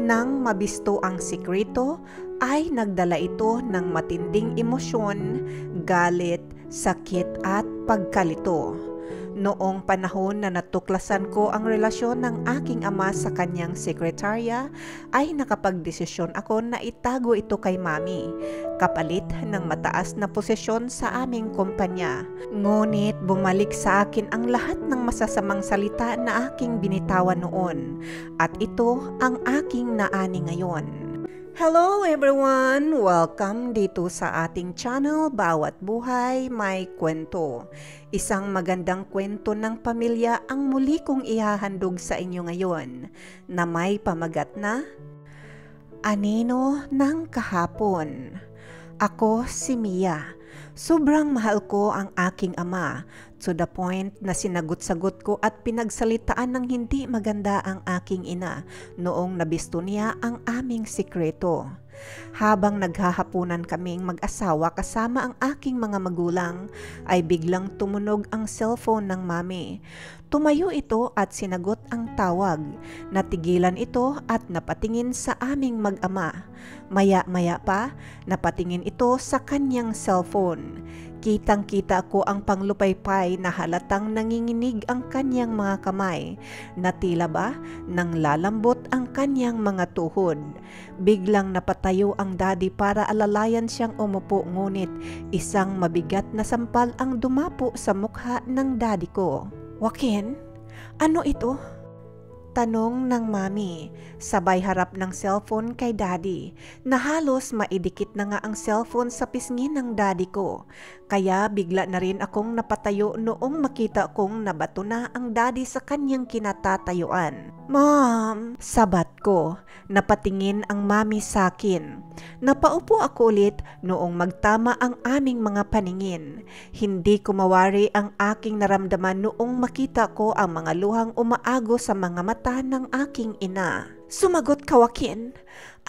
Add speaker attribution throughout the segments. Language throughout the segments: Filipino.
Speaker 1: Nang mabisto ang sikreto, ay nagdala ito ng matinding emosyon, galit, sakit at pagkalito. Noong panahon na natuklasan ko ang relasyon ng aking ama sa kanyang sekretarya, ay nakapagdesisyon ako na itago ito kay mami, kapalit ng mataas na posisyon sa aming kumpanya. Ngunit bumalik sa akin ang lahat ng masasamang salita na aking binitawan noon, at ito ang aking naani ngayon. Hello everyone! Welcome dito sa ating channel, Bawat Buhay May Kwento. Isang magandang kwento ng pamilya ang muli kong ihahandog sa inyo ngayon, na may pamagat na Anino ng Kahapon. Ako si Mia. Sobrang mahal ko ang aking ama, to the point na sinagot-sagot ko at pinagsalitaan ng hindi maganda ang aking ina noong nabisto niya ang aming sikreto. Habang naghahapunan kaming mag-asawa kasama ang aking mga magulang, ay biglang tumunog ang cellphone ng mami. Tumayo ito at sinagot ang tawag. Natigilan ito at napatingin sa aming mag-ama. Maya-maya pa, napatingin ito sa kanyang cellphone. Kitang-kita ko ang panglupaypay na halatang nanginginig ang kanyang mga kamay, na tila ba nang lalambot ang kanyang mga tuhod. Biglang napatayo ang daddy para alalayan siyang umupo, ngunit isang mabigat na sampal ang dumapo sa mukha ng daddy ko. "Joaquin, ano ito?" Tanong ng mami, sabay harap ng cellphone kay daddy, na halos maidikit na nga ang cellphone sa pisngi ng daddy ko. Kaya bigla na rin akong napatayo noong makita kong nabato na ang daddy sa kanyang kinatatayuan. "Mom!" sabat ko. Napatingin ang mami sa akin. Napaupo ako ulit noong magtama ang aming mga paningin. Hindi ko mawari ang aking naramdaman noong makita ko ang mga luhang umaago sa mga mata ng aking ina. "Sumagot ka, Joaquin.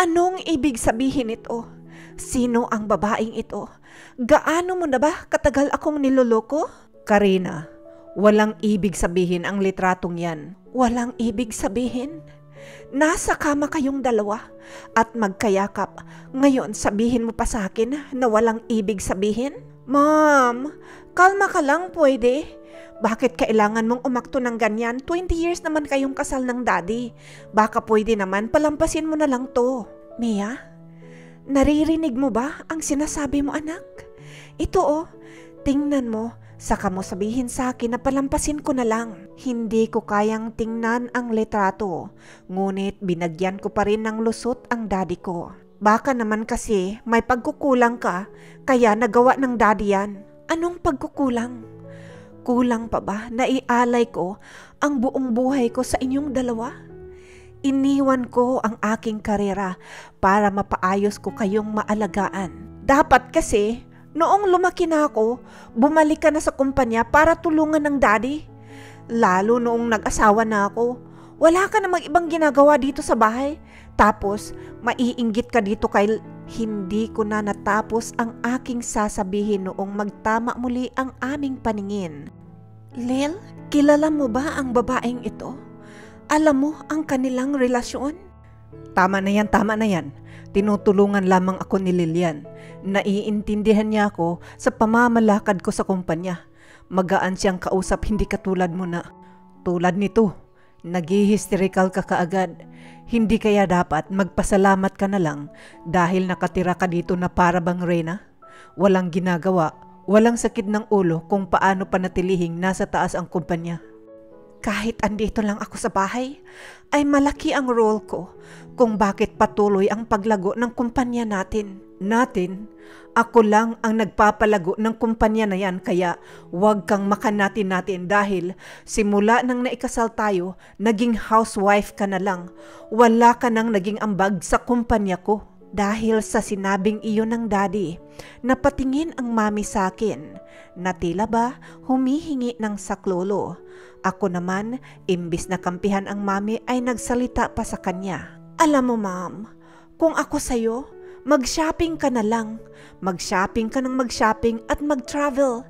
Speaker 1: Anong ibig sabihin ito? Sino ang babaeng ito? Gaano mo na ba katagal akong niloloko?" "Karina, walang ibig sabihin ang litratong yan." "Walang ibig sabihin? Nasa kama kayong dalawa at magkayakap. Ngayon sabihin mo pa sa akin na walang ibig sabihin?" "Mom, kalma ka lang, pwede? Bakit kailangan mong umakto ng ganyan? 20 years naman kayong kasal ng daddy. Baka pwede naman palampasin mo na lang to." "Mia, naririnig mo ba ang sinasabi mo, anak? Ito tingnan mo. Saka mo sabihin sa akin na palampasin ko na lang." Hindi ko kayang tingnan ang litrato, ngunit binagyan ko pa rin ng lusot ang daddy ko. "Baka naman kasi may pagkukulang ka, kaya nagawa ng daddy yan." "Anong pagkukulang? Kulang pa ba na ialay ko ang buong buhay ko sa inyong dalawa? Iniwan ko ang aking karera para mapaayos ko kayong maalagaan. Dapat kasi noong lumaki na ako, bumalik ka na sa kumpanya para tulungan ng daddy. Lalo noong nag-asawa na ako, wala ka namang ibang ginagawa dito sa bahay. Tapos, maiinggit ka dito kay..." Hindi ko na natapos ang aking sasabihin noong magtama muli ang aming paningin. "Lil, kilala mo ba ang babaeng ito? Alam mo ang kanilang relasyon?" Tama na yan. Tinutulungan lamang ako ni Lilian. Naiintindihan niya ako sa pamamalakad ko sa kumpanya. Magaan siyang kausap, hindi katulad mo na. Tulad nito, nag-hysterical ka kaagad. Hindi kaya dapat magpasalamat ka na lang dahil nakatira ka dito na para bang reyna? Walang ginagawa, walang sakit ng ulo kung paano panatilihing nasa taas ang kumpanya. Kahit andito lang ako sa bahay, ay malaki ang role ko kung bakit patuloy ang paglago ng kumpanya natin. Ako lang ang nagpapalago ng kumpanya na yan, kaya wag kang makanatin dahil simula nang naikasal tayo, naging housewife ka na lang. Wala ka nang naging ambag sa kumpanya ko. Dahil sa sinabing iyon ng daddy, napatingin ang mami sa akin na tila ba humihingi ng saklolo. Ako naman, imbis na kampihan ang mami, ay nagsalita pa sa kanya. "Alam mo, ma'am, kung ako sa'yo, mag-shopping ka na lang. Mag-shopping ka ng mag-shopping at mag-travel.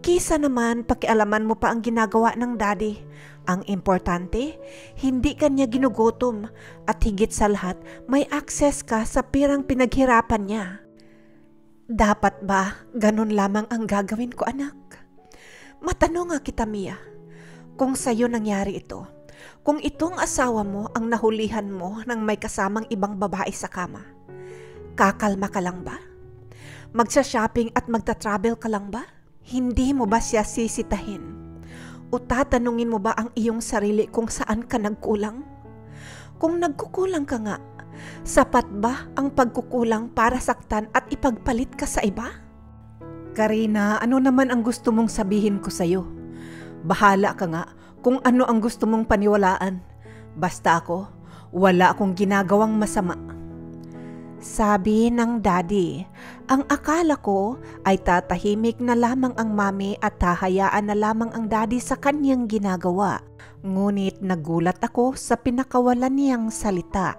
Speaker 1: Kisa naman pakialaman mo pa ang ginagawa ng daddy. Ang importante, hindi ka niya ginugutom at higit sa lahat, may access ka sa pirang pinaghirapan niya. Dapat ba ganun lamang ang gagawin ko, anak? Matanong nga kita, Mia, kung sa'yo nangyari ito, kung itong asawa mo ang nahulihan mo ng may kasamang ibang babae sa kama, kakalma ka lang ba? Magsa-shopping at magta-travel ka lang ba? Hindi mo ba siya sisitahin? O tatanungin mo ba ang iyong sarili kung saan ka nagkulang? Kung nagkukulang ka nga, sapat ba ang pagkukulang para saktan at ipagpalit ka sa iba? Karina, ano naman ang gusto mong sabihin ko sa'yo? Bahala ka nga kung ano ang gusto mong paniwalaan. Basta ako, wala akong ginagawang masama. Sabi ng daddy, ang akala ko ay tatahimik na lamang ang mami at hahayaan na lamang ang daddy sa kanyang ginagawa. Ngunit nagulat ako sa pinakawalan niyang salita.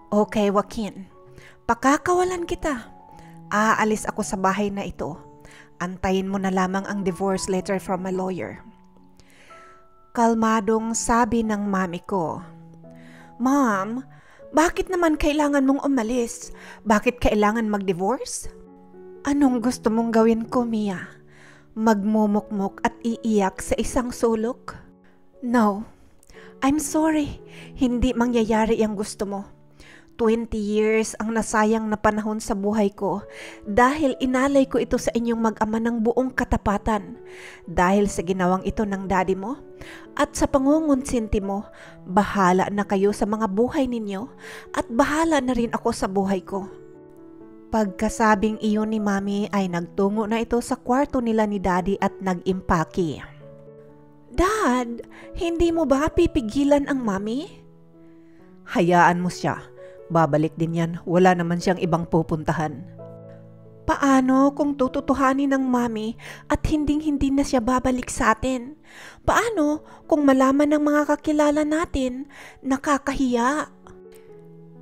Speaker 1: Okay, Joaquin, pakakawalan kita. Aalis ako sa bahay na ito. Antayin mo na lamang ang divorce letter from my lawyer. Kalmadong sabi ng mami ko, Mom, bakit naman kailangan mong umalis? Bakit kailangan mag-divorce? Anong gusto mong gawin ko, Mia? Magmumukmok at iiyak sa isang sulok? No, I'm sorry. Hindi mangyayari ang gusto mo. 20 years ang nasayang na panahon sa buhay ko dahil inalay ko ito sa inyong mag-ama ng buong katapatan. Dahil sa ginawang ito ng daddy mo at sa pangungonsinti mo, bahala na kayo sa mga buhay ninyo at bahala na rin ako sa buhay ko. Pagkasabing iyon ni mami ay nagtungo na ito sa kwarto nila ni daddy at nag-impake. Dad, hindi mo ba pipigilan ang mami? Hayaan mo siya. Babalik din yan, wala naman siyang ibang pupuntahan. Paano kung tututuhanin ng mami at hinding-hindi na siya babalik sa atin? Paano kung malaman ng mga kakilala natin? Nakakahiya.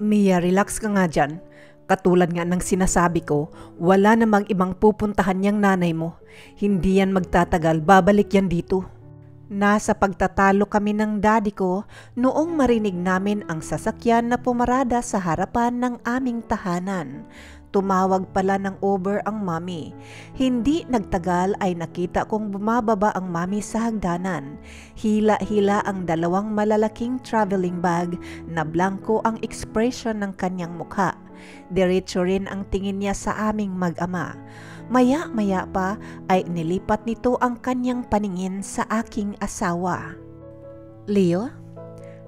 Speaker 1: Mia, relax ka nga dyan. Katulad nga ng sinasabi ko, wala namang ibang pupuntahan niyang nanay mo. Hindi yan magtatagal, babalik yan dito. Nasa pagtatalo kami ng daddy ko noong marinig namin ang sasakyan na pumarada sa harapan ng aming tahanan. Tumawag pala ng Uber ang mami. Hindi nagtagal ay nakita kong bumababa ang mami sa hagdanan. Hila-hila ang dalawang malalaking traveling bag na blanko ang ekspresyon ng kanyang mukha. Diretso rin ang tingin niya sa aming mag-ama. Maya-maya pa ay nilipat nito ang kanyang paningin sa aking asawa. Leo,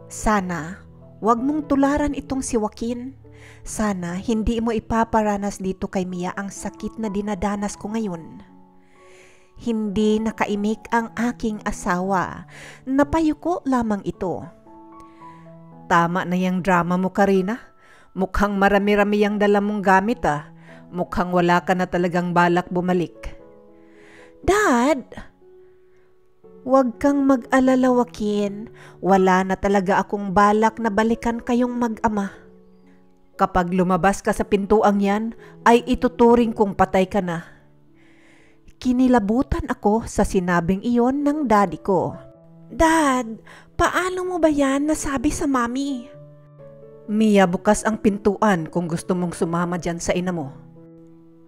Speaker 1: sana wag mong tularan itong si Joaquin. Sana hindi mo ipaparanas dito kay Mia ang sakit na dinadanas ko ngayon. Hindi nakaimik ang aking asawa. Napayuko lamang ito. Tama na yung drama mo, Karina. Mukhang marami-rami yung dala mong gamit ah. Mukhang wala ka na talagang balak bumalik. Dad! Huwag kang mag-alala, Joaquin. Wala na talaga akong balak na balikan kayong mag-ama. Kapag lumabas ka sa pintuang yan, ay ituturing kong patay ka na. Kinilabutan ako sa sinabing iyon ng daddy ko. Dad, paano mo ba yan nasabi sa mami? Mia, bukas ang pintuan kung gusto mong sumama dyan sa ina mo.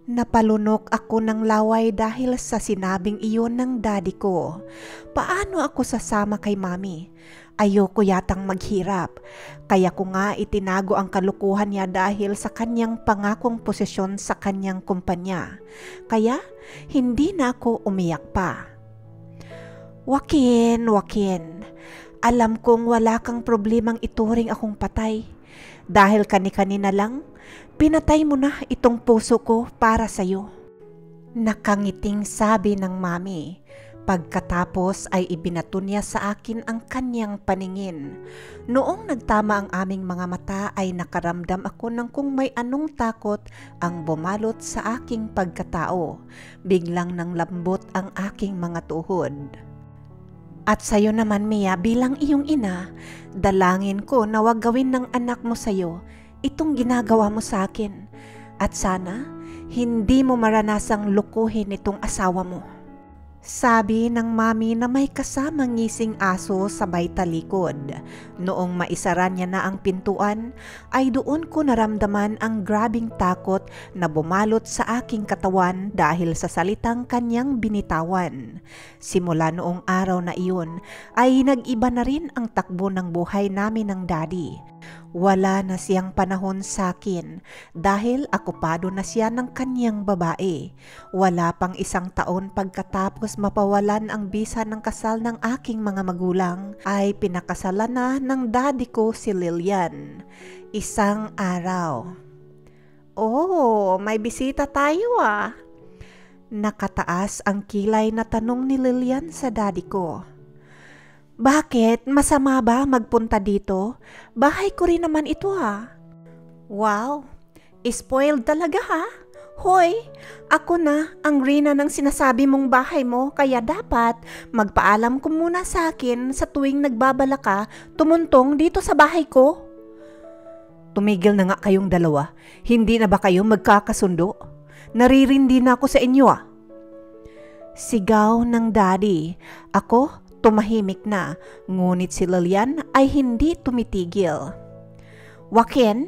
Speaker 1: Napalunok ako ng laway dahil sa sinabing iyon ng daddy ko. Paano ako sasama kay mami? Ayoko yatang maghirap. Kaya ko nga itinago ang kalukuhan niya dahil sa kanyang pangakong posisyon sa kanyang kumpanya. Kaya hindi na ako umiyak pa. Joaquin, alam kong wala kang problemang ituring akong patay. Dahil kani-kanina lang, pinatay mo na itong puso ko para sa'yo. Nakangiting sabi ng mami. Pagkatapos ay ibinato niya sa akin ang kanyang paningin. Noong nagtama ang aming mga mata ay nakaramdam ako ng kung may anong takot ang bumalot sa aking pagkatao. Biglang nang lambot ang aking mga tuhod. At sa'yo naman, Mia, bilang iyong ina, dalangin ko na wag gawin ng anak mo sa'yo itong ginagawa mo sa akin. At sana, hindi mo maranasang lukuhin itong asawa mo. Sabi ng mami na may kasamang ngising aso sa talikod. Noong maisara niya na ang pintuan, ay doon ko naramdaman ang grabing takot na bumalot sa aking katawan dahil sa salitang kanyang binitawan. Simula noong araw na iyon, ay nag-iba na rin ang takbo ng buhay namin ng daddy. Wala na siyang panahon sa akin dahil akupado na siya ng kanyang babae. Wala pang 1 taon pagkatapos mapawalan ang bisa ng kasal ng aking mga magulang ay pinakasalan na ng daddy ko si Lilian. Isang araw. Oh, may bisita tayo ah. Nakataas ang kilay na tanong ni Lilian sa daddy ko. Bakit? Masama ba magpunta dito? Bahay ko rin naman ito ha. Wow, spoiled talaga ha. Hoy, ako na ang Rina ng sinasabi mong bahay mo kaya dapat magpaalam ko muna sa akin sa tuwing nagbabala ka tumuntong dito sa bahay ko. Tumigil na nga kayong dalawa. Hindi na ba kayo magkakasundo? Naririndi na ako sa inyo ah. Sigaw ng daddy. Ako? Tumahimik na, ngunit si Lilian ay hindi tumitigil. Joaquin,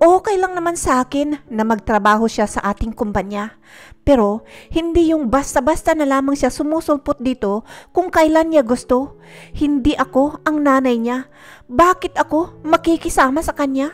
Speaker 1: okay lang naman sa akin na magtrabaho siya sa ating kumpanya. Pero hindi yung basta-basta na lamang siya sumusulpot dito kung kailan niya gusto. Hindi ako ang nanay niya. Bakit ako makikisama sa kanya?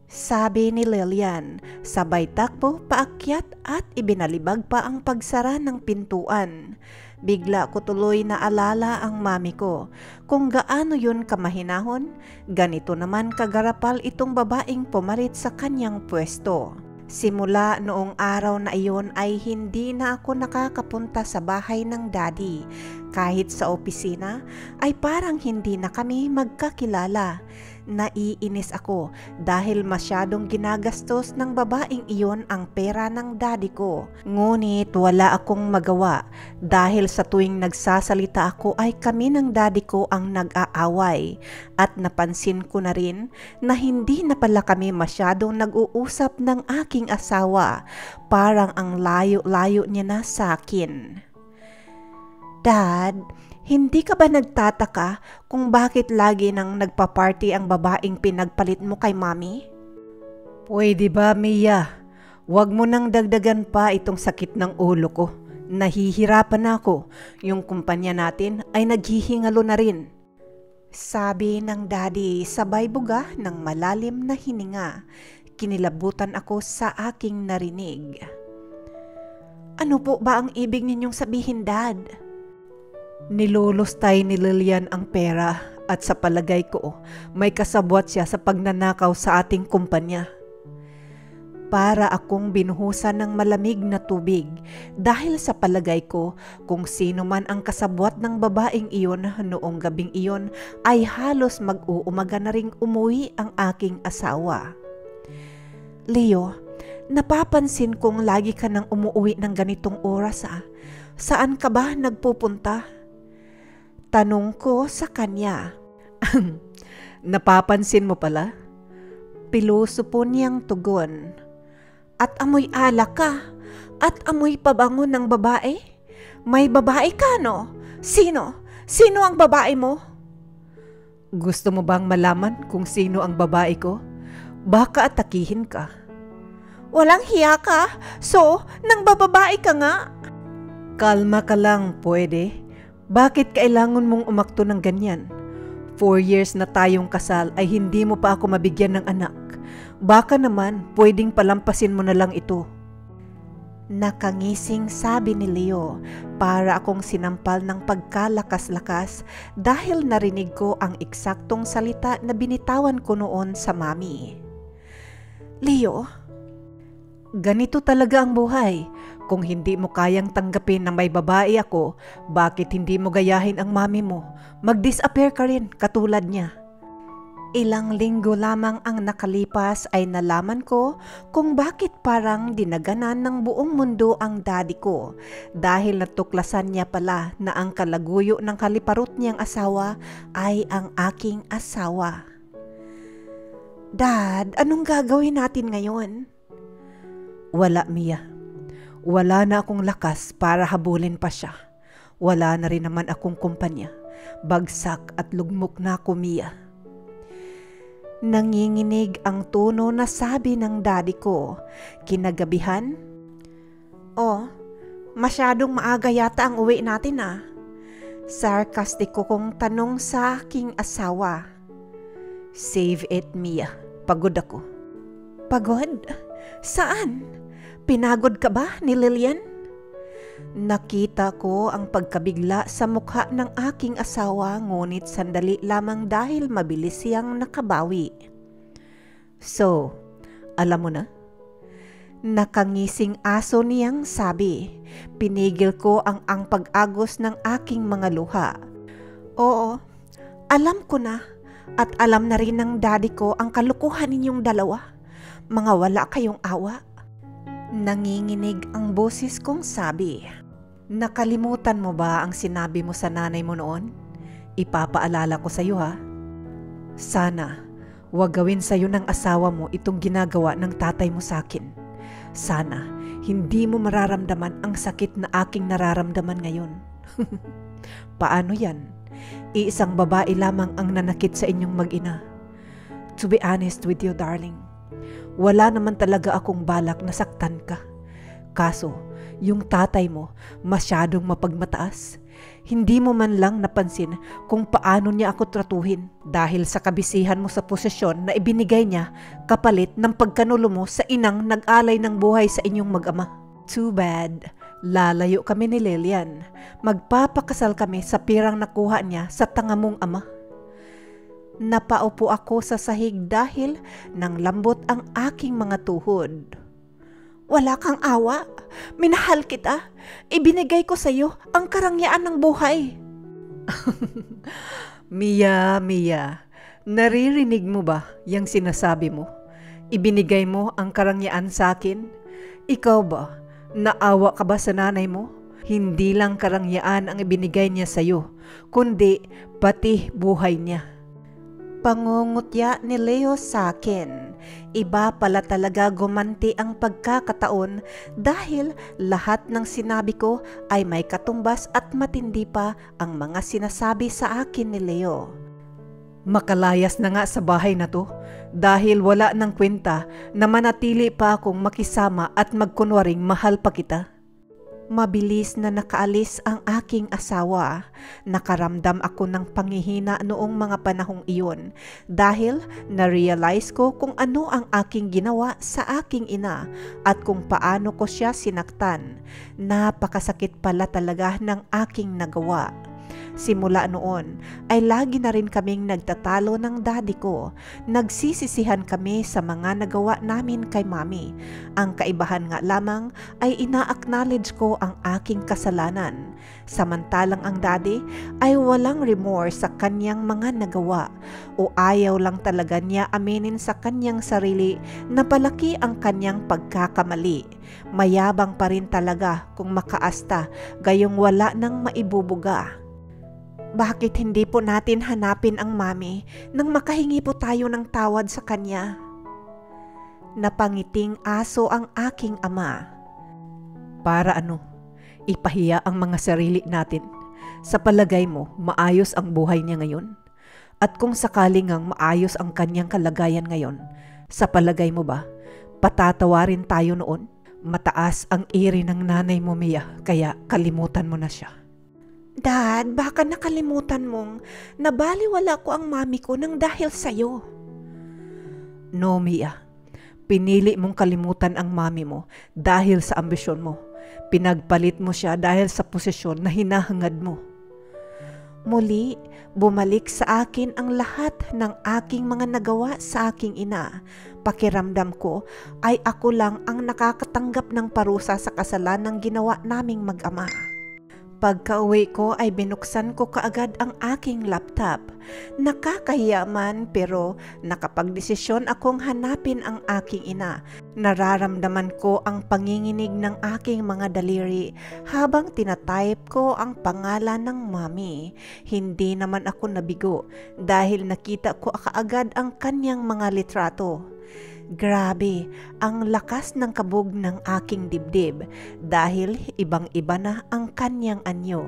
Speaker 1: Sabi ni Lilian, sabay takbo paakyat at ibinalibag pa ang pagsara ng pintuan. Bigla ko tuloy na alala ang mami ko. Kung gaano yun kamahinahon, ganito naman kagarapal itong babaeng pumalit sa kanyang pwesto. Simula noong araw na iyon ay hindi na ako nakakapunta sa bahay ng daddy. Kahit sa opisina ay parang hindi na kami magkakilala. Naiinis ako dahil masyadong ginagastos ng babaeng iyon ang pera ng daddy ko. Ngunit wala akong magawa dahil sa tuwing nagsasalita ako ay kami ng daddy ko ang nag-aaway. At napansin ko na rin na hindi na pala kami masyadong nag-uusap ng aking asawa. Parang ang layo-layo niya na sa akin. Dad, hindi ka ba nagtataka kung bakit lagi nang nagpa-party ang babaeng pinagpalit mo kay mami? Pwede ba, Mia? Huwag mo nang dagdagan pa itong sakit ng ulo ko. Nahihirapan na ako. Yung kumpanya natin ay naghihingalo na rin. Sabi ng daddy sabay buga ng malalim na hininga. Kinilabutan ako sa aking narinig. Ano po ba ang ibig ninyong sabihin, Dad? Nilulustay ni Lilian ang pera at sa palagay ko may kasabwat siya sa pagnanakaw sa ating kumpanya. Para akong binuhusan ng malamig na tubig dahil sa palagay ko kung sino man ang kasabwat ng babaeng iyon noong gabing iyon ay halos mag-uumaga na ring umuwi ang aking asawa. Leo, napapansin kong lagi ka nang umuwi ng ganitong oras ah. Saan ka ba nagpupunta? Tanong ko sa kanya. Napapansin mo pala? Piloso po niyang tugon. At amoy alak ka? At amoy pabango ng babae? May babae ka no? Sino? Sino ang babae mo? Gusto mo bang malaman kung sino ang babae ko? Baka atakihin ka. Walang hiya ka? So, nang bababae ka nga? Kalma ka lang, pwede? Bakit kailangan mong umakto ng ganyan? 4 years na tayong kasal ay hindi mo pa ako mabigyan ng anak. Baka naman pwedeng palampasin mo na lang ito. Nakangising sabi ni Leo para akong sinampal ng pagkalakas-lakas dahil narinig ko ang eksaktong salita na binitawan ko noon sa mami. Leo, ganito talaga ang buhay. Kung hindi mo kayang tanggapin na may babae ako, bakit hindi mo gayahin ang mami mo? Mag-disappear ka rin katulad niya. Ilang linggo lamang ang nakalipas ay nalaman ko kung bakit parang dinaganan ng buong mundo ang daddy ko dahil natuklasan niya pala na ang kalaguyo ng kaliparot niyang asawa ay ang aking asawa. Dad, anong gagawin natin ngayon? Wala, Mia. Wala na akong lakas para habulin pa siya. Wala na rin naman akong kumpanya. Bagsak at lugmok na ako, Mia. Nanginginig ang tono na sabi ng daddy ko. Kinagabihan? Oh, masyadong maaga yata ang uwi natin ah. Sarkastiko kong tanong sa aking asawa. Save it, Mia. Pagod ako. Pagod? Saan? Pinagod ka ba ni Lillian? Nakita ko ang pagkabigla sa mukha ng aking asawa, ngunit sandali lamang dahil mabilis siyang nakabawi. So, alam mo na? Nakangising aso niyang sabi. Pinigil ko ang pag-agos ng aking mga luha. Oo, alam ko na. At alam na rin ng daddy ko ang kalukuhan ninyong dalawa. Mga wala kayong awa. Nanginginig ang boses kong sabi. Nakalimutan mo ba ang sinabi mo sa nanay mo noon? Ipapaalala ko sa iyo ha. Sana, wag gawin sa iyo ng asawa mo itong ginagawa ng tatay mo sa akin. Sana, hindi mo mararamdaman ang sakit na aking nararamdaman ngayon. Paano yan? Iisang babae lamang ang nanakit sa inyong mag-ina. To be honest with you, darling, wala naman talaga akong balak na saktan ka. Kaso, yung tatay mo masyadong mapagmataas. Hindi mo man lang napansin kung paano niya ako tratuhin dahil sa kabisihan mo sa posisyon na ibinigay niya kapalit ng pagkanulo mo sa inang nag-alay ng buhay sa inyong mag-ama. Too bad. Lalayo kami ni Lillian. Magpapakasal kami sa pirang nakuha niya sa tanga mong ama. Napaupo ako sa sahig dahil nang lambot ang aking mga tuhod. Wala kang awa. Minahal kita. Ibinigay ko sa iyo ang karangyaan ng buhay. Mia, naririnig mo ba yung sinasabi mo? Ibinigay mo ang karangyaan sa akin? Ikaw ba? Naawa ka ba sa nanay mo? Hindi lang karangyaan ang ibinigay niya sa iyo, kundi pati buhay niya. Pangungutya ni Leo sa akin. Iba pala talaga gumanti ang pagkakataon dahil lahat ng sinabi ko ay may katumbas at matindi pa ang mga sinasabi sa akin ni Leo. Makalayas na nga sa bahay na to dahil wala ng kwenta na manatili pa akong makisama at magkunwaring mahal pa kita. Mabilis na nakaalis ang aking asawa. Nakaramdam ako ng panghihina noong mga panahong iyon dahil na-realize ko kung ano ang aking ginawa sa aking ina at kung paano ko siya sinaktan. Napakasakit pala talaga ng aking nagawa. Simula noon ay lagi na rin kaming nagtatalo ng daddy ko. Nagsisisihan kami sa mga nagawa namin kay mami. Ang kaibahan nga lamang ay ina-acknowledge ko ang aking kasalanan. Samantalang ang daddy ay walang remorse sa kanyang mga nagawa o ayaw lang talaga niya aminin sa kanyang sarili na palaki ang kanyang pagkakamali. Mayabang pa rin talaga kung makaasta, gayong wala nang maibubuga. Bakit hindi po natin hanapin ang mami nang makahingi po tayo ng tawad sa kanya? Napangiting aso ang aking ama. Para ano? Ipahiya ang mga sarili natin. Sa palagay mo, maayos ang buhay niya ngayon? At kung sakaling ngang maayos ang kanyang kalagayan ngayon, sa palagay mo ba, patatawarin tayo noon? Mataas ang iri ng nanay mo, Mia, kaya kalimutan mo na siya. Dad, baka nakalimutan mong nabaliwala ko ang mami ko nang dahil sa'yo. No, Mia. Pinili mong kalimutan ang mami mo dahil sa ambisyon mo. Pinagpalit mo siya dahil sa posisyon na hinahangad mo. Muli, bumalik sa akin ang lahat ng aking mga nagawa sa aking ina. Pakiramdam ko ay ako lang ang nakakatanggap ng parusa sa kasalanang ginawa naming mag-ama. Pagka-uwi ko ay binuksan ko kaagad ang aking laptop. Nakakahiya man pero nakapagdesisyon akong hanapin ang aking ina. Nararamdaman ko ang panginginig ng aking mga daliri habang tinatype ko ang pangalan ng mami. Hindi naman ako nabigo dahil nakita ko kaagad ang kanyang mga litrato. Grabe, ang lakas ng kabog ng aking dibdib dahil ibang-iba na ang kanyang anyo.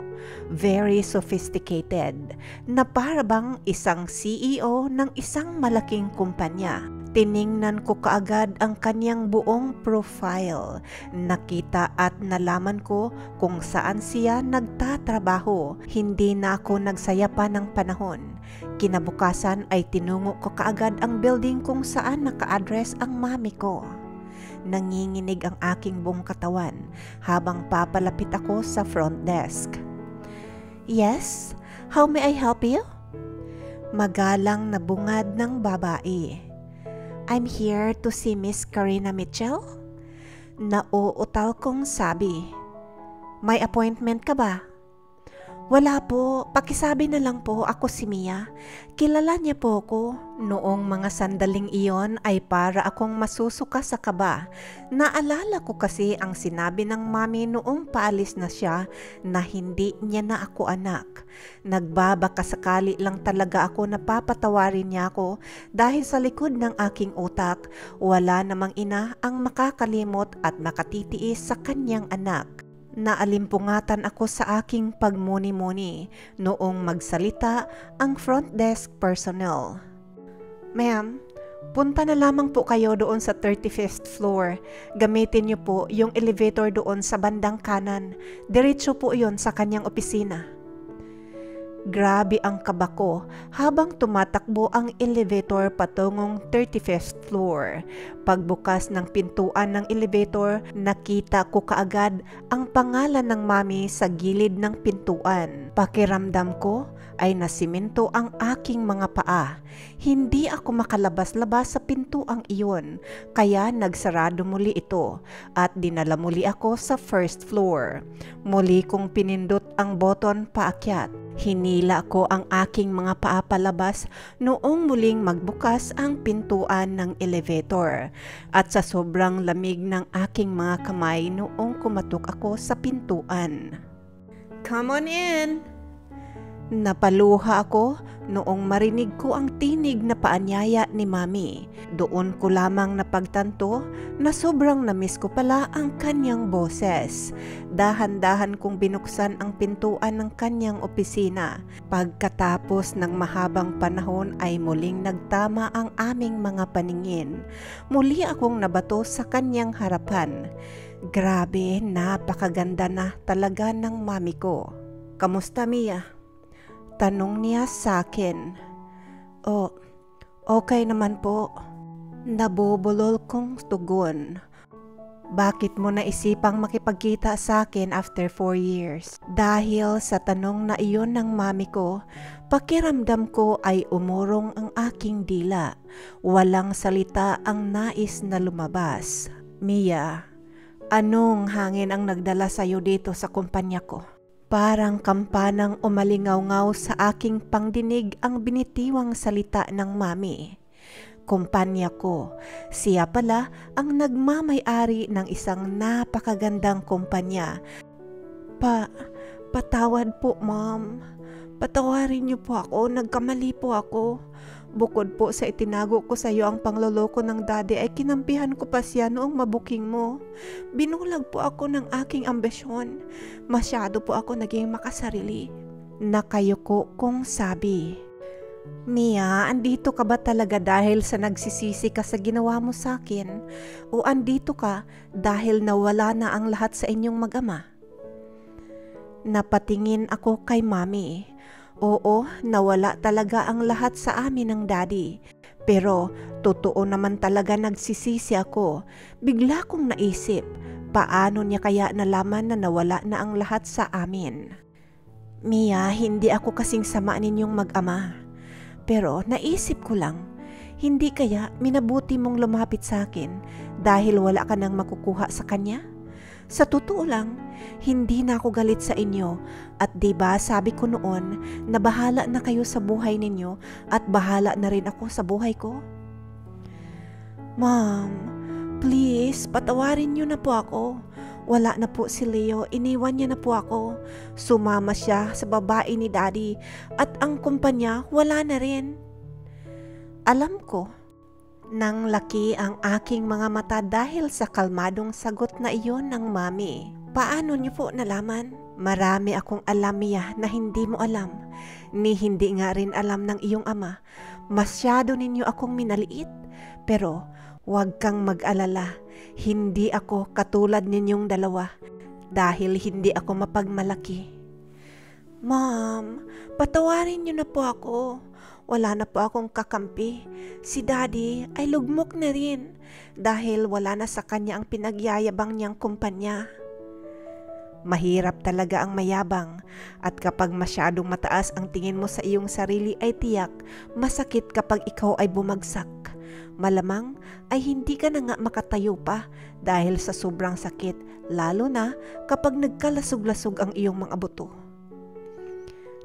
Speaker 1: Very sophisticated, na para bang isang CEO ng isang malaking kumpanya. Tiningnan ko kaagad ang kanyang buong profile. Nakita at nalaman ko kung saan siya nagtatrabaho. Hindi na ako nagsaya pa ng panahon. Kinabukasan ay tinungo ko kaagad ang building kung saan naka-address ang mami ko. Nanginginig ang aking buong katawan habang papalapit ako sa front desk. Yes, how may I help you? Magalang na bungad ng babae. I'm here to see Miss Karina Mitchell. Nauutal kong sabi. May appointment ka ba? Wala po, pakisabi na lang po, ako si Mia. Kilala niya po ako. Noong mga sandaling iyon ay para akong masusuka sa kaba. Naalala ko kasi ang sinabi ng mami noong paalis na siya na hindi niya na ako anak. Nagbabakasakali lang talaga ako na papatawarin niya ako dahil sa likod ng aking utak, wala namang ina ang makakalimot at makatitiis sa kanyang anak. Naalimpungatan ako sa aking pagmuni-muni noong magsalita ang front desk personnel. Ma'am, punta na lamang po kayo doon sa 35th floor. Gamitin niyo po yung elevator doon sa bandang kanan. Diretso po iyon sa kanyang opisina. Grabe ang kaba ko habang tumatakbo ang elevator patungong 35th floor. Pagbukas ng pintuan ng elevator, nakita ko kaagad ang pangalan ng mami sa gilid ng pintuan. Pakiramdam ko ay nasiminto ang aking mga paa. Hindi ako makalabas-labas sa pintuang iyon, kaya nagsarado muli ito at dinala muli ako sa first floor. Muli kong pinindot ang button paakyat. Hinila ko ang aking mga paa palabas noong muling magbukas ang pintuan ng elevator at sa sobrang lamig ng aking mga kamay noong kumatok ako sa pintuan. Come on in! Napaluha ako noong marinig ko ang tinig na paanyaya ni Mami. Doon ko lamang napagtanto na sobrang namiss ko pala ang kanyang boses. Dahan-dahan kong binuksan ang pintuan ng kanyang opisina. Pagkatapos ng mahabang panahon ay muling nagtama ang aming mga paningin. Muli akong nabato sa kanyang harapan. Grabe, napakaganda na talaga ng mami ko. Kamusta, Mia? Tanong niya sa akin. Oh, okay naman po. Nabubulol kong tugon. Bakit mo naisipang makipagkita sa akin after 4 years? Dahil sa tanong na iyon ng mami ko, pakiramdam ko ay umurong ang aking dila. Walang salita ang nais na lumabas. Mia, anong hangin ang nagdala sa'yo dito sa kumpanya ko? Parang kampanang umalingaw-ngaw sa aking pangdinig ang binitiwang salita ng mami. Kumpanya ko, siya pala ang nagmamay-ari ng isang napakagandang kumpanya. Patawad po, ma'am. Patawarin niyo po ako, nagkamali po ako. Bukod po sa itinago ko sa iyo ang pangloloko ng daddy ay kinampihan ko pa siya noong mabuking mo. Binulag po ako ng aking ambisyon. Masyado po ako naging makasarili. Nakayuko kong sabi. Mia, andito ka ba talaga dahil sa nagsisisi ka sa ginawa mo sa akin? O andito ka dahil nawala na ang lahat sa inyong mag-ama? Napatingin ako kay mami. Oo, nawala talaga ang lahat sa amin ng daddy. Pero totoo naman talaga nagsisisi ako. Bigla kong naisip, paano niya kaya nalaman na nawala na ang lahat sa amin? Mia, hindi ako kasing sama ninyong mag-ama. Pero naisip ko lang, hindi kaya minabuti mong lumapit sa akin dahil wala ka nang makukuha sa kanya? Sa totoo lang, hindi na ako galit sa inyo at diba sabi ko noon na bahala na kayo sa buhay ninyo at bahala na rin ako sa buhay ko? Ma'am, please patawarin niyo na po ako. Wala na po si Leo, iniwan niya na po ako. Sumama siya sa babae ni daddy at ang kumpanya wala na rin. Alam ko, Nang laki ang aking mga mata dahil sa kalmadong sagot na iyon ng mami. Paano niyo po nalaman? Marami akong alam, Mia, na hindi mo alam. Ni hindi nga rin alam ng iyong ama. Masyado ninyo akong minaliit. Pero huwag kang mag-alala. Hindi ako katulad ninyong dalawa. Dahil hindi ako mapagmalaki. Mom, patawarin niyo na po ako. Wala na po akong kakampi. Si Daddy ay lugmok na rin dahil wala na sa kanya ang pinagyayabang niyang kumpanya. Mahirap talaga ang mayabang at kapag masyadong mataas ang tingin mo sa iyong sarili ay tiyak masakit kapag ikaw ay bumagsak. Malamang ay hindi ka na nga makatayo pa dahil sa sobrang sakit, lalo na kapag nagkalasog-lasog ang iyong mga buto.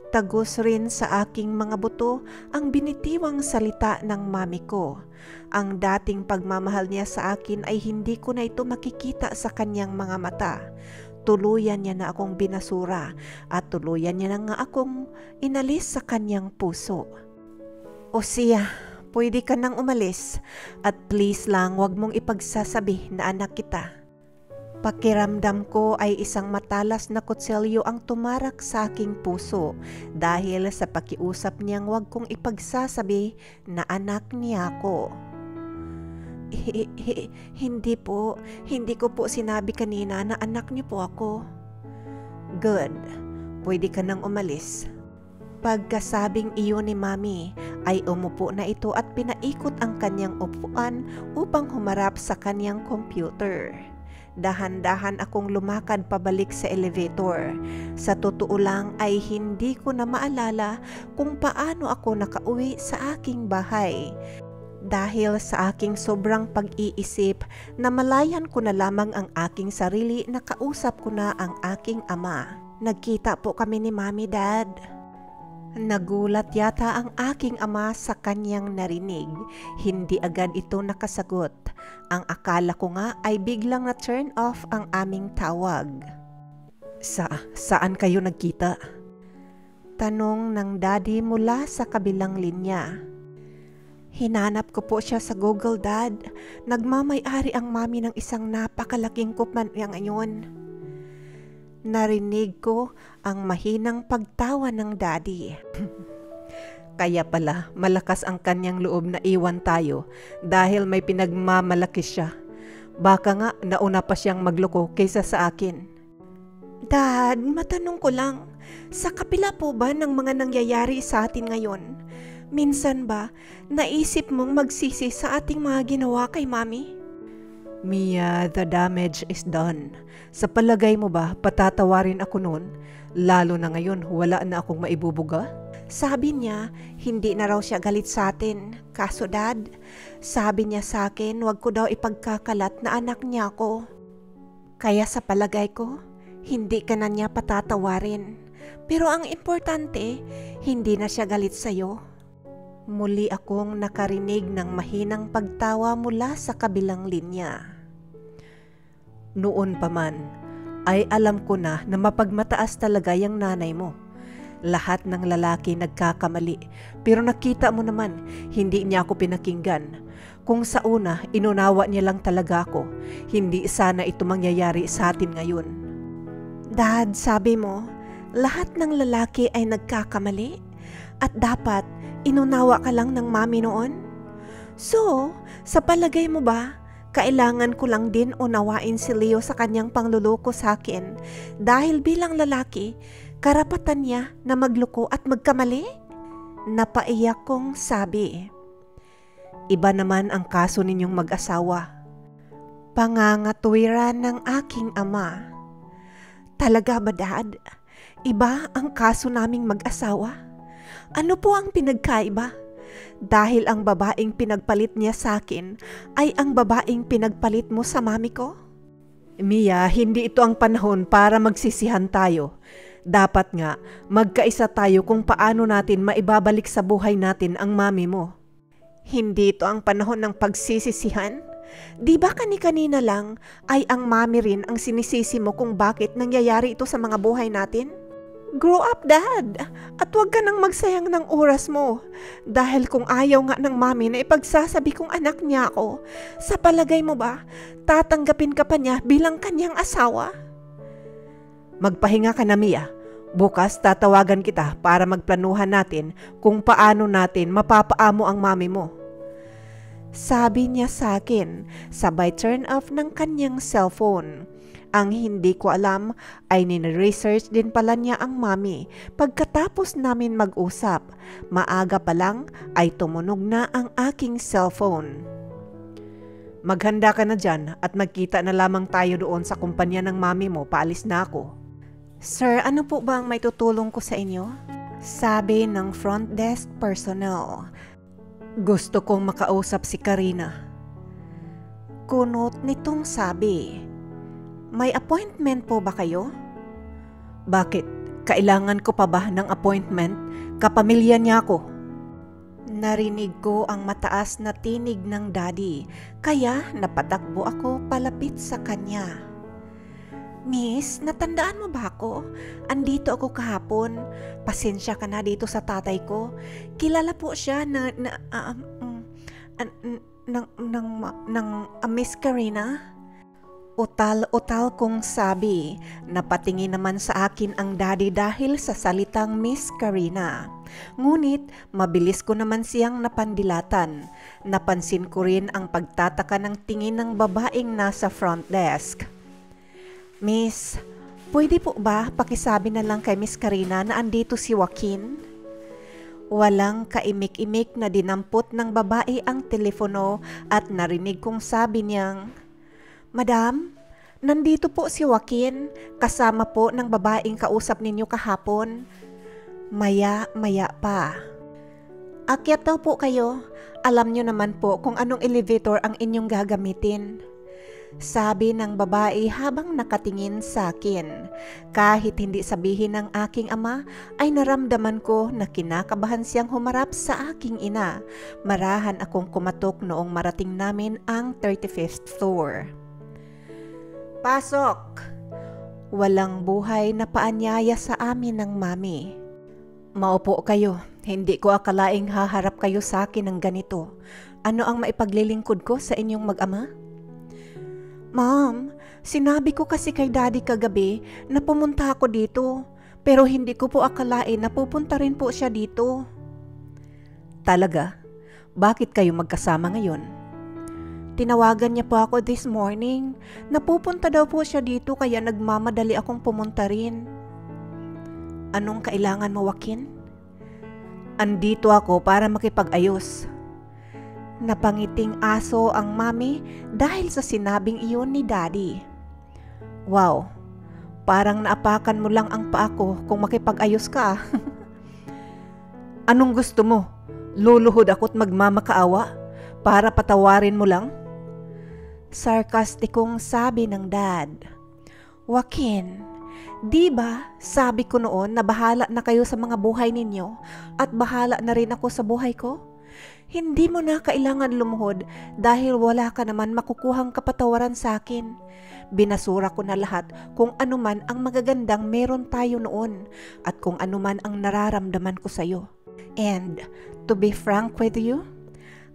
Speaker 1: Tagos rin sa aking mga buto ang binitiwang salita ng mami ko. Ang dating pagmamahal niya sa akin ay hindi ko na ito makikita sa kanyang mga mata. Tuluyan niya na akong binasura at tuluyan niya na nga akong inalis sa kanyang puso. O siya, pwede ka nang umalis at please lang wag mong ipagsasabi na anak kita. Pakiramdam ko ay isang matalas na kutsilyo ang tumarak sa aking puso dahil sa pakiusap niyang wag kong ipagsasabi na anak niya ako. Hindi ko po sinabi kanina na anak niyo po ako. Good, pwede ka nang umalis. Pagkasabing iyon ni Mami ay umupo na ito at pinaikot ang kanyang upuan upang humarap sa kanyang computer. Dahan-dahan akong lumakad pabalik sa elevator. Sa totoo lang ay hindi ko na maalala kung paano ako nakauwi sa aking bahay. Dahil sa aking sobrang pag-iisip, namalayan ko na lamang ang aking sarili na kausap ko na ang aking ama. Nagkita po kami ni Mami, Dad. Nagulat yata ang aking ama sa kanyang narinig. Hindi agad ito nakasagot. Ang akala ko nga ay biglang na-turn off ang aming tawag. Saan kayo nagkita? Tanong ng daddy mula sa kabilang linya. Hinanap ko po siya sa Google, Dad. Nagmamay-ari ang mami ng isang napakalaking kumpanya ngayon. Narinig ko ang mahinang pagtawa ng daddy. Kaya pala malakas ang kanyang loob na iwan tayo dahil may pinagmamalaki siya. Baka nga nauna pa siyang magloko kaysa sa akin. Dad, matanong ko lang, sa kapila po ba ng mga nangyayari sa atin ngayon? Minsan ba naisip mong magsisi sa ating mga ginawa kay Mami? Mia, the damage is done. Sa palagay mo ba patatawarin ako noon? Lalo na ngayon wala na akong maibubuga? Sabi niya, hindi na raw siya galit sa atin. Kaso Dad, sabi niya sa akin, wag ko daw ipagkakalat na anak niya ako. Kaya sa palagay ko, hindi ka na niya patatawarin. Pero ang importante, hindi na siya galit sa'yo. Muli akong nakarinig ng mahinang pagtawa mula sa kabilang linya. Noon pa man, ay alam ko na mapagmataas talaga yung nanay mo. Lahat ng lalaki nagkakamali, pero nakita mo naman, hindi niya ako pinakinggan. Kung sa una, inunawa niya lang talaga ako, hindi sana ito mangyayari sa atin ngayon. Dad, sabi mo, lahat ng lalaki ay nagkakamali? At dapat, inunawa ka lang ng mami noon? So, sa palagay mo ba, kailangan ko lang din unawain si Leo sa kanyang pangluloko sa akin dahil bilang lalaki, karapatan niya na magluko at magkamali? Napaiyak kong sabi. Iba naman ang kaso ninyong mag-asawa. Pangangatuwiran ng aking ama. Talaga ba, Dad? Iba ang kaso naming mag-asawa? Ano po ang pinagkaiba? Dahil ang babaeng pinagpalit niya sa akin ay ang babaeng pinagpalit mo sa mami ko? Mia, hindi ito ang panahon para magsisihan tayo. Dapat nga, magkaisa tayo kung paano natin maibabalik sa buhay natin ang mami mo. Hindi ito ang panahon ng pagsisisihan? Di ba kani-kanina lang ay ang mami rin ang sinisisi mo kung bakit nangyayari ito sa mga buhay natin? Grow up, Dad. At huwag ka nang magsayang ng oras mo. Dahil kung ayaw nga ng mami na ipagsasabi kong anak niya ako, sa palagay mo ba, tatanggapin ka pa niya bilang kanyang asawa? Magpahinga ka na, Mia. Bukas tatawagan kita para magplanuhan natin kung paano natin mapapaamo ang mami mo. Sabi niya sa akin, sabay turn off ng kanyang cellphone. Ang hindi ko alam ay nini-research din pala niya ang mami. Pagkatapos namin mag-usap, maaga pa lang ay tumunog na ang aking cellphone. Maghanda ka na dyan at magkita na lamang tayo doon sa kumpanya ng mami mo, paalis na ako. Sir, ano po ba ang may tutulong ko sa inyo? Sabi ng front desk personnel. Gusto kong makausap si Karina. Kunot nitong sabi. May appointment po ba kayo? Bakit? Kailangan ko pa ba ng appointment? Kapamilya niya ako. Narinig ko ang mataas na tinig ng daddy, kaya napatakbo ako palapit sa kanya. Miss, natandaan mo ba ako? Andito ako kahapon. Pasensya ka na dito sa tatay ko. Kilala po siya ng Miss Karina? Utal-utal kong sabi. Napatingin naman sa akin ang daddy dahil sa salitang Miss Karina. Ngunit mabilis ko naman siyang napandilatan. Napansin ko rin ang pagtataka ng tingin ng babaeng nasa front desk. Miss, pwede po ba pakisabi na lang kay Miss Karina na andito si Joaquin? Walang kaimik-imik na dinampot ng babae ang telepono at narinig kong sabi niyang, Madam, nandito po si Joaquin, kasama po ng babaeng kausap ninyo kahapon. Maya-maya pa. Akyat daw po kayo, alam nyo naman po kung anong elevator ang inyong gagamitin. Sabi ng babae habang nakatingin sa akin. Kahit hindi sabihin ng aking ama, ay naramdaman ko na kinakabahan siyang humarap sa aking ina. Marahan akong kumatok noong marating namin ang 35th floor. Pasok! Walang buhay na paanyaya sa amin ng mami. Maupo kayo, hindi ko akalaing haharap kayo sa akin ng ganito. Ano ang maipaglilingkod ko sa inyong mag-ama? Ma'am, sinabi ko kasi kay daddy kagabi na pumunta ako dito, pero hindi ko po akalain na pupunta rin po siya dito. Talaga? Bakit kayo magkasama ngayon? Tinawagan niya po ako this morning. Napupunta daw po siya dito kaya nagmamadali akong pumunta rin. Anong kailangan mo, Joaquin? Andito ako para makipag-ayos. Napangiting aso ang mami dahil sa sinabing iyon ni daddy. Wow, parang naapakan mo lang ang paa ko kung makipag-ayos ka. Anong gusto mo? Luluhod ako't magmamakaawa para patawarin mo lang? Sarkastikong sabi ng dad. Joaquin, di ba sabi ko noon na bahala na kayo sa mga buhay ninyo at bahala na rin ako sa buhay ko? Hindi mo na kailangan lumuhod dahil wala ka naman makukuhang kapatawaran sa akin. Binasura ko na lahat kung anuman ang magagandang meron tayo noon at kung anuman ang nararamdaman ko sa'yo. And to be frank with you,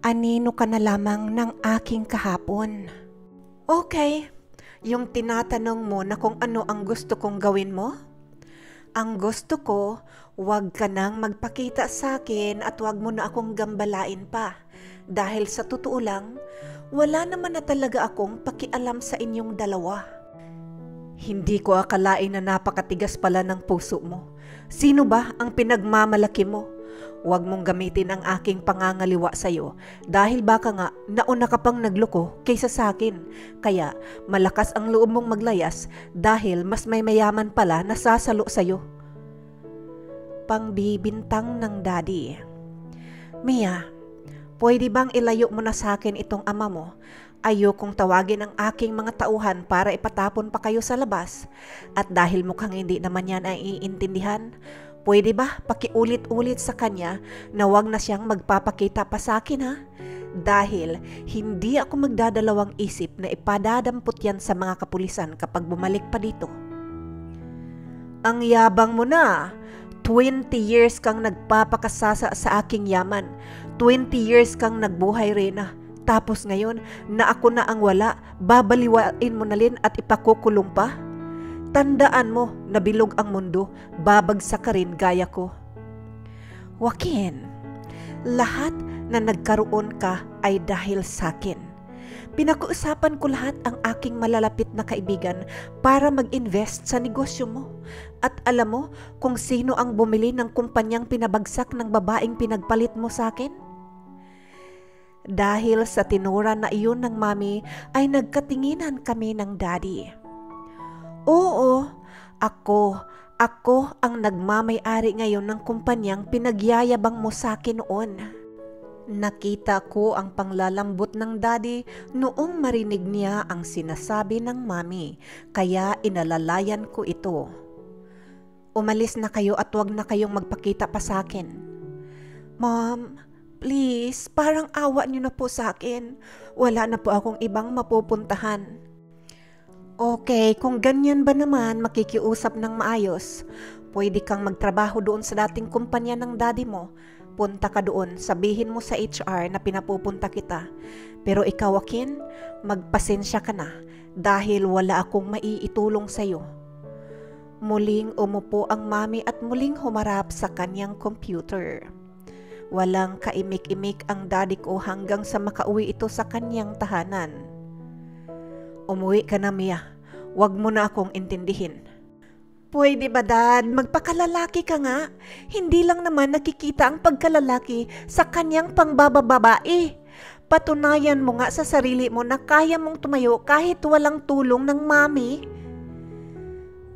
Speaker 1: anino ka na lamang ng aking kahapon. Okay, yung tinatanong mo na kung ano ang gusto kong gawin mo? Ang gusto ko, huwag ka nang magpakita sa akin at huwag mo na akong gambalain pa. Dahil sa totoo lang, wala naman na talaga akong pakialam sa inyong dalawa. Hindi ko akalain na napakatigas pala ng puso mo. Sino ba ang pinagmamalaki mo? Huwag mong gamitin ang aking pangangaliwa sa'yo dahil baka nga nauna ka pang nagloko kaysa sa akin. Kaya malakas ang loob mong maglayas dahil mas may mayaman pala na sasalo sa'yo. Pangbibintang ng daddy. Mia, pwede bang ilayo mo na sa akin itong ama mo? Ayokong tawagin ang aking mga tauhan para ipatapon pa kayo sa labas. At dahil mukhang hindi naman yan ay iintindihan, pwede ba pakiulit-ulit sa kanya na wag na siyang magpapakita pa sa akin ha? Dahil hindi ako magdadalawang isip na ipadadampot yan sa mga kapulisan kapag bumalik pa dito. Ang yabang mo na. 20 years kang nagpapakasasa sa aking yaman. 20 years kang nagbuhay, Reyna. Tapos ngayon, na ako na ang wala, babaliwain mo na rin at ipakukulong pa? Tandaan mo, nabilog ang mundo, babagsak ka rin gaya ko. Joaquin, lahat na nagkaroon ka ay dahil sa akin. Pinakuusapan ko lahat ang aking malalapit na kaibigan para mag-invest sa negosyo mo. At alam mo kung sino ang bumili ng kumpanyang pinabagsak ng babaeng pinagpalit mo sa akin? Dahil sa tinura na iyon ng mami ay nagkatinginan kami ng daddy. Oo, ako ang nagmamay-ari ngayon ng kumpanyang pinagyayabang mo sa akin noon. Nakita ko ang panglalambot ng daddy noong marinig niya ang sinasabi ng mami, kaya inalalayan ko ito. Umalis na kayo at huwag na kayong magpakita pa sa akin. Mom, please, parang awa niyo na po sa akin. Wala na po akong ibang mapupuntahan. Okay, kung ganyan ba naman makikiusap ng maayos, pwede kang magtrabaho doon sa dating kumpanya ng daddy mo. Punta ka doon, sabihin mo sa HR na pinapupunta kita. Pero ikaw, Joaquin, magpasensya ka na dahil wala akong maiitulong sa'yo. Muling umupo ang mami at muling humarap sa kanyang computer. Walang kaimik-imik ang daddy ko hanggang sa makauwi ito sa kanyang tahanan. Umuwi ka na, Mia. Huwag mo na akong intindihin. Pwede ba, Dad? Magpakalalaki ka nga. Hindi lang naman nakikita ang pagkalalaki sa kanyang pangbababae. Patunayan mo nga sa sarili mo na kaya mong tumayo kahit walang tulong ng mami.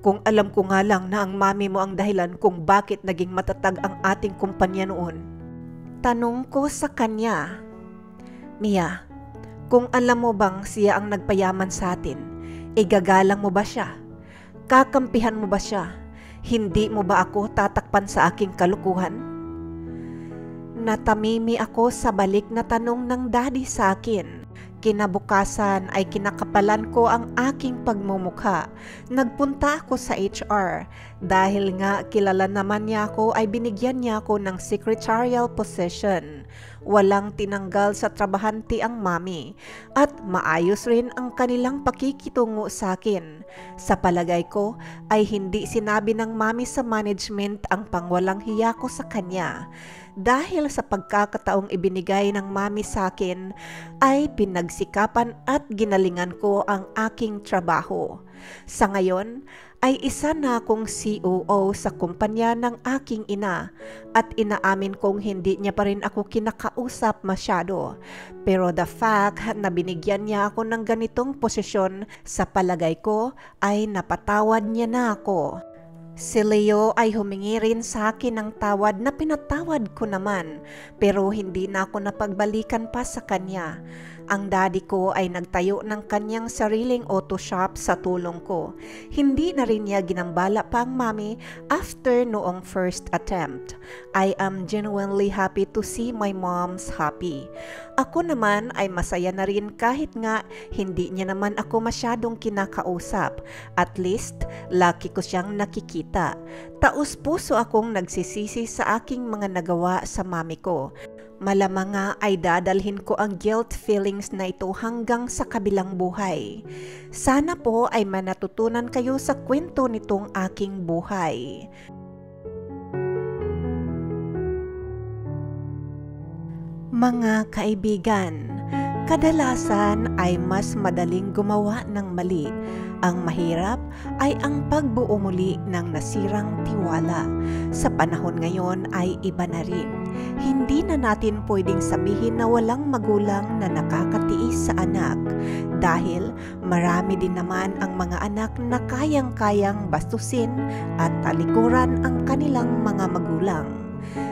Speaker 1: Kung alam ko nga lang na ang mami mo ang dahilan kung bakit naging matatag ang ating kumpanya noon. Tanong ko sa kanya, Mia, kung alam mo bang siya ang nagpayaman sa atin, igagalang mo ba siya? Kakampihan mo ba siya? Hindi mo ba ako tatakpan sa aking kalukuhan? Natamimi ako sa balik na tanong ng daddy sa akin. Kinabukasan ay kinakapalan ko ang aking pagmumukha. Nagpunta ako sa HR. Dahil nga kilala naman niya ako ay binigyan niya ako ng secretarial position. Walang tinanggal sa trabahante ang mami. At maayos rin ang kanilang pakikitungo sa akin. Sa palagay ko ay hindi sinabi ng mami sa management ang pangwalang hiya ko sa kanya. Dahil sa pagkakataong ibinigay ng mami sa akin, ay pinagsikapan at ginalingan ko ang aking trabaho. Sa ngayon, ay isa na akong COO sa kumpanya ng aking ina at inaamin kong hindi niya pa rin ako kinakausap masyado. Pero the fact na binigyan niya ako ng ganitong posisyon, sa palagay ko ay napatawad niya na ako. Si Leo ay humingi rin sa akin ng tawad na pinatawad ko naman, pero hindi na ako napagbalikan pa sa kanya. Ang daddy ko ay nagtayo ng kanyang sariling auto shop sa tulong ko. Hindi na rin niya ginambala pa ang mami after noong first attempt. I am genuinely happy to see my mom's happy. Ako naman ay masaya na rin kahit nga hindi niya naman ako masyadong kinakausap. At least, lucky ko siyang nakikita. Taos-puso akong nagsisisi sa aking mga nagawa sa mami ko. Malamang nga ay dadalhin ko ang guilt feelings na ito hanggang sa kabilang buhay. Sana po ay manatutunan kayo sa kwento nitong aking buhay. Mga kaibigan, kadalasan ay mas madaling gumawa ng mali. Ang mahirap ay ang pagbuo muli ng nasirang tiwala. Sa panahon ngayon ay iba na rin. Hindi na natin pwedeng sabihin na walang magulang na nakakatiis sa anak dahil marami din naman ang mga anak na kayang-kayang bastusin at talikuran ang kanilang mga magulang.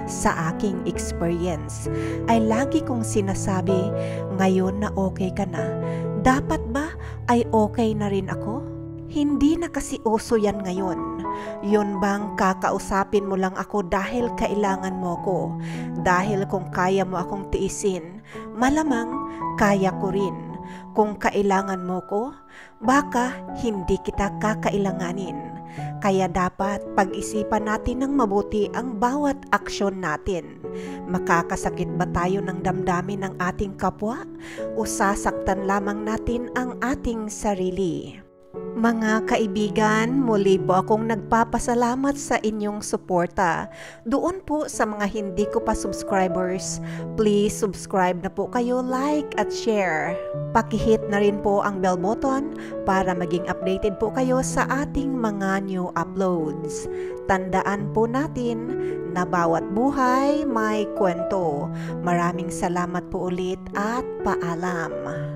Speaker 1: Sa aking experience ay lagi kong sinasabi, ngayon na okay ka na, dapat ba ay okay na rin ako? Hindi na kasi uso yan ngayon. Yun bang kakausapin mo lang ako dahil kailangan mo ko? Dahil kung kaya mo akong tiisin, malamang kaya ko rin. Kung kailangan mo ko, baka hindi kita kakailanganin. Kaya dapat pag-isipan natin ng mabuti ang bawat aksyon natin. Makakasakit ba tayo ng damdamin ng ating kapwa o sasaktan lamang natin ang ating sarili? Mga kaibigan, muli po akong nagpapasalamat sa inyong suporta. Doon po sa mga hindi ko pa subscribers, please subscribe na po kayo, like at share. Pakihit na rin po ang bell button para maging updated po kayo sa ating mga new uploads. Tandaan po natin na bawat buhay may kwento. Maraming salamat po ulit at paalam.